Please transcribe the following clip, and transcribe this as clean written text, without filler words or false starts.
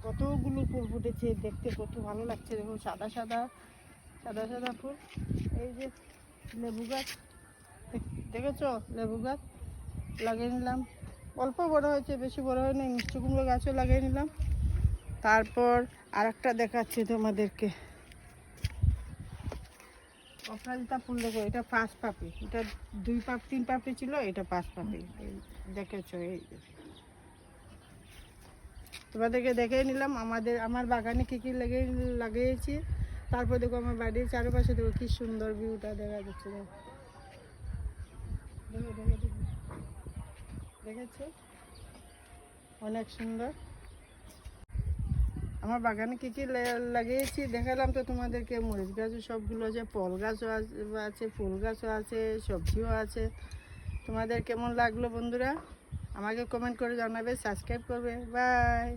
কতগুলো ফুল ফুটেছে, দেখতে কত ভালো লাগছে। দেখো সাদা সাদা সাদা সাদা ফুল। এই যে লেবু গাছ দেখেছো, লেবু গাছ লাগিয়ে নিলাম। অল্প বড় হয়েছে, বেশি বড় হয়নি। মিষ্টি কুমড়ো গাছও লাগিয়ে নিলাম। তারপর আর একটা দেখাচ্ছি তোমাদেরকে, অপরাজিতা ফুল। দেখো এটা 5 পাপড়ি, এটা 2 পাপড়ি 3 পাপড়ি ছিল, এটা 5 পাপড়ি। দেখেছো, এই তোমাদেরকে দেখে নিলাম আমার বাগানে কী কী লাগিয়েছি। তারপর দেখো আমার বাড়ির চারপাশে দেখো কি সুন্দর ভিউটা দেখা যাচ্ছে। দেখো দেখো দেখো, দেখেছো অনেক সুন্দর। আমার বাগানে কী কী লাগিয়েছি দেখালাম তো তোমাদেরকে। মরিচ গাছও সবগুলো আছে, ফল গাছও আছে, ফুল গাছও আছে, সবজিও আছে। তোমাদের কেমন লাগলো বন্ধুরা? আমাকে কমেন্ট করে জানাবে, সাবস্ক্রাইব করবে। বাই।